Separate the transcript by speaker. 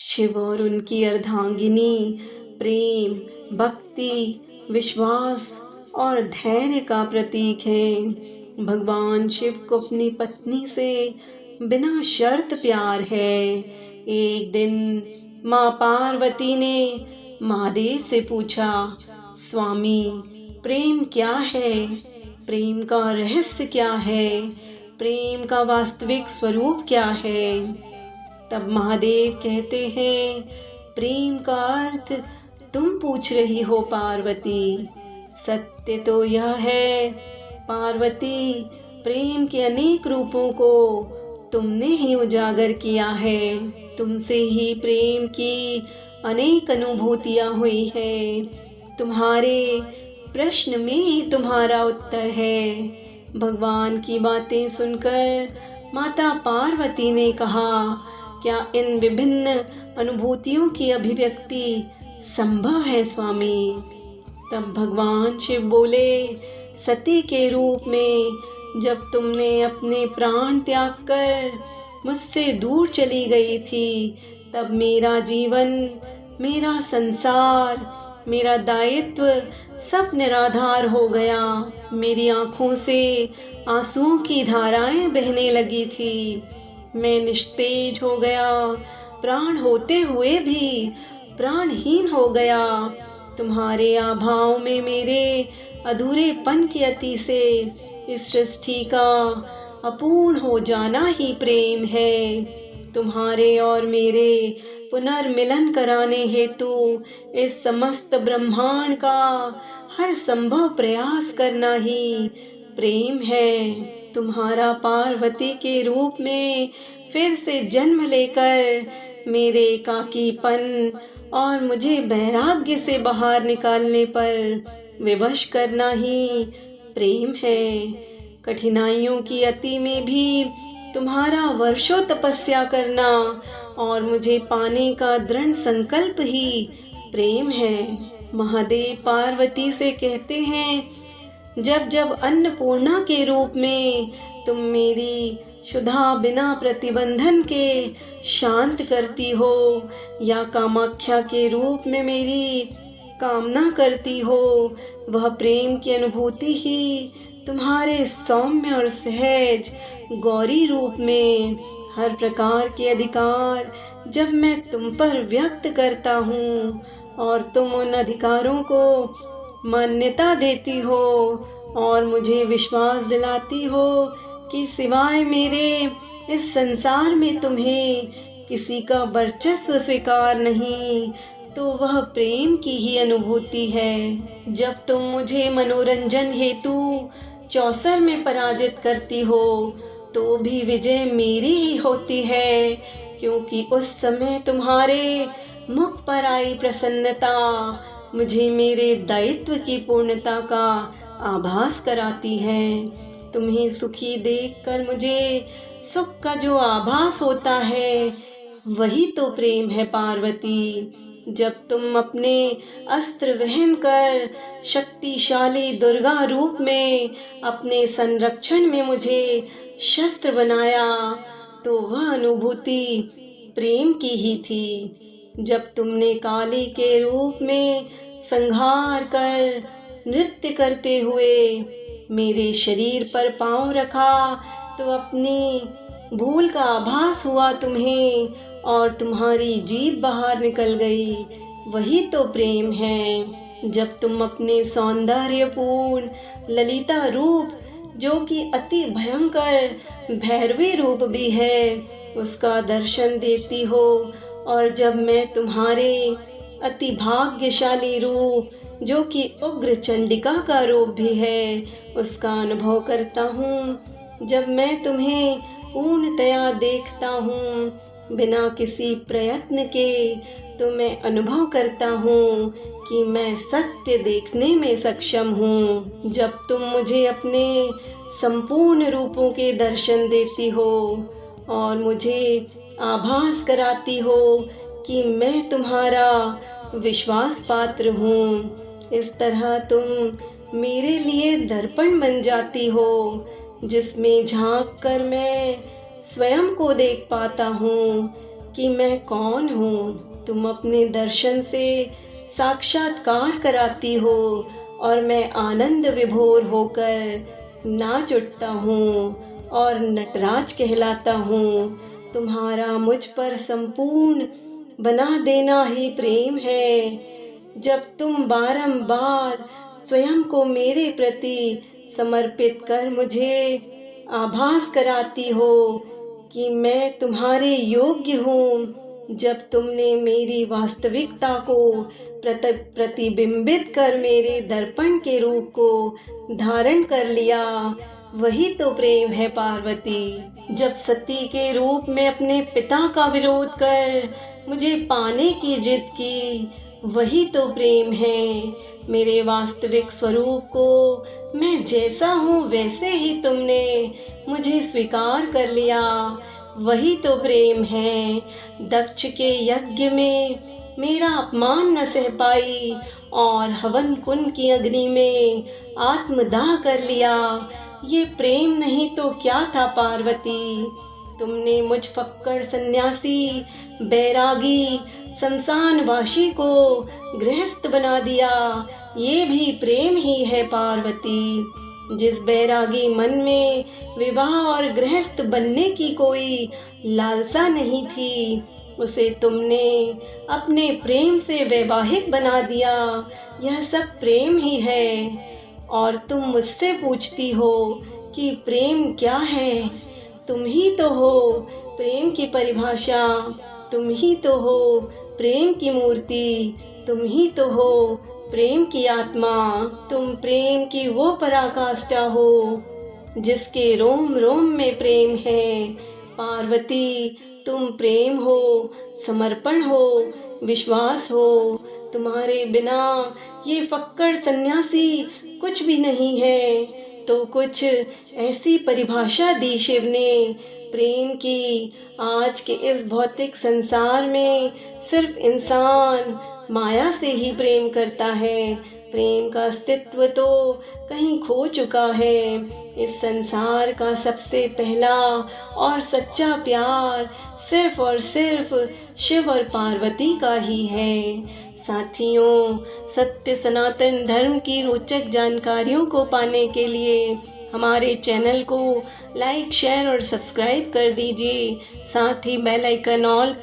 Speaker 1: शिव और उनकी अर्धांगिनी प्रेम, भक्ति, विश्वास और धैर्य का प्रतीक हैं। भगवान शिव को अपनी पत्नी से बिना शर्त प्यार है। एक दिन माँ पार्वती ने महादेव से पूछा, स्वामी, प्रेम क्या है? प्रेम का रहस्य क्या है? प्रेम का वास्तविक स्वरूप क्या है? तब महादेव कहते हैं, प्रेम का अर्थ तुम पूछ रही हो पार्वती। सत्य तो यह है पार्वती, प्रेम के अनेक रूपों को तुमने ही उजागर किया है। तुमसे ही प्रेम की अनेक अनुभूतियाँ हुई है। तुम्हारे प्रश्न में ही तुम्हारा उत्तर है। भगवान की बातें सुनकर माता पार्वती ने कहा, क्या इन विभिन्न अनुभूतियों की अभिव्यक्ति संभव है स्वामी? तब भगवान शिव बोले, सती के रूप में जब तुमने अपने प्राण त्याग कर मुझसे दूर चली गई थी, तब मेरा जीवन, मेरा संसार, मेरा दायित्व सब निराधार हो गया। मेरी आँखों से आंसुओं की धाराएं बहने लगी थी। मैं निस्तेज हो गया, प्राण होते हुए भी प्राणहीन हो गया। तुम्हारे अभाव में मेरे अधूरेपन की अति से इस सृष्टि का अपूर्ण हो जाना ही प्रेम है। तुम्हारे और मेरे पुनर्मिलन कराने हेतु इस समस्त ब्रह्मांड का हर संभव प्रयास करना ही प्रेम है। तुम्हारा पार्वती के रूप में फिर से जन्म लेकर मेरे एकाकीपन और मुझे वैराग्य से बाहर निकालने पर विवश करना ही प्रेम है। कठिनाइयों की अति में भी तुम्हारा वर्षों तपस्या करना और मुझे पाने का दृढ़ संकल्प ही प्रेम है। महादेव पार्वती से कहते हैं, जब जब अन्नपूर्णा के रूप में तुम मेरी क्षुधा बिना प्रतिबंधन के शांत करती हो, या कामाख्या के रूप में मेरी कामना करती हो, वह प्रेम की अनुभूति ही तुम्हारे सौम्य और सहज गौरी रूप में हर प्रकार के अधिकार जब मैं तुम पर व्यक्त करता हूँ और तुम उन अधिकारों को मान्यता देती हो और मुझे विश्वास दिलाती हो कि सिवाय मेरे इस संसार में तुम्हें किसी का वर्चस्व स्वीकार नहीं, तो वह प्रेम की ही अनुभूति है। जब तुम मुझे मनोरंजन हेतु चौसर में पराजित करती हो, तो भी विजय मेरी ही होती है, क्योंकि उस समय तुम्हारे मुख पर आई प्रसन्नता मुझे मेरे दायित्व की पूर्णता का आभास कराती है। तुम्हें सुखी देखकर मुझे सुख का जो आभास होता है, वही तो प्रेम है पार्वती। जब तुम अपने अस्त्र वहन कर शक्तिशाली दुर्गा रूप में अपने संरक्षण में मुझे शस्त्र बनाया, तो वह अनुभूति प्रेम की ही थी। जब तुमने काली के रूप में संहार कर नृत्य करते हुए मेरे शरीर पर पांव रखा, तो अपनी भूल का आभास हुआ तुम्हें और तुम्हारी जीभ बाहर निकल गई, वही तो प्रेम है। जब तुम अपने सौंदर्यपूर्ण ललिता रूप, जो कि अति भयंकर भैरवी रूप भी है, उसका दर्शन देती हो, और जब मैं तुम्हारे अति भाग्यशाली रूप, जो कि उग्र चंडिका का रूप भी है, उसका अनुभव करता हूँ, जब मैं तुम्हें पूर्णतया देखता हूँ बिना किसी प्रयत्न के, तो मैं अनुभव करता हूँ कि मैं सत्य देखने में सक्षम हूँ। जब तुम मुझे अपने संपूर्ण रूपों के दर्शन देती हो और मुझे आभास कराती हो कि मैं तुम्हारा विश्वास पात्र हूँ, इस तरह तुम मेरे लिए दर्पण बन जाती हो, जिसमें झांक कर मैं स्वयं को देख पाता हूँ। कि मैं कौन हूँ। तुम अपने दर्शन से साक्षात्कार कराती हो और मैं आनंद विभोर होकर नाच उठता हूँ और नटराज कहलाता हूँ। तुम्हारा मुझ पर संपूर्ण बना देना ही प्रेम है। जब तुम बारंबार स्वयं को मेरे प्रति समर्पित कर मुझे आभास कराती हो कि मैं तुम्हारे योग्य हूँ। जब तुमने मेरी वास्तविकता को प्रतिबिंबित कर मेरे दर्पण के रूप को धारण कर लिया, वही तो प्रेम है पार्वती। जब सती के रूप में अपने पिता का विरोध कर मुझे पाने की जिद की, वही तो प्रेम है। मेरे वास्तविक स्वरूप को मैं जैसा हूँ वैसे ही तुमने मुझे स्वीकार कर लिया, वही तो प्रेम है। दक्ष के यज्ञ में मेरा अपमान न सह पाई और हवन कुंड की अग्नि में आत्मदाह कर लिया, ये प्रेम नहीं तो क्या था पार्वती। तुमने मुझ फक्कड़ सन्यासी बैरागी शमशानवासी को गृहस्थ बना दिया, ये भी प्रेम ही है पार्वती। जिस बैरागी मन में विवाह और गृहस्थ बनने की कोई लालसा नहीं थी, उसे तुमने अपने प्रेम से वैवाहिक बना दिया, यह सब प्रेम ही है। और तुम मुझसे पूछती हो कि प्रेम क्या है? तुम ही तो हो प्रेम की परिभाषा, तुम ही तो हो प्रेम की मूर्ति, तुम ही तो हो प्रेम की आत्मा। तुम प्रेम की वो पराकाष्ठा हो जिसके रोम रोम में प्रेम है। पार्वती, तुम प्रेम हो, समर्पण हो, विश्वास हो। तुम्हारे बिना ये फक्कड़ सन्यासी कुछ भी नहीं है। तो कुछ ऐसी परिभाषा दी शिव ने प्रेम की। आज के इस भौतिक संसार में सिर्फ इंसान माया से ही प्रेम करता है। प्रेम का अस्तित्व तो कहीं खो चुका है। इस संसार का सबसे पहला और सच्चा प्यार सिर्फ और सिर्फ शिव और पार्वती का ही है। साथियों, सत्य सनातन धर्म की रोचक जानकारियों को पाने के लिए हमारे चैनल को लाइक, शेयर और सब्सक्राइब कर दीजिए। साथ ही बेल आइकन ऑल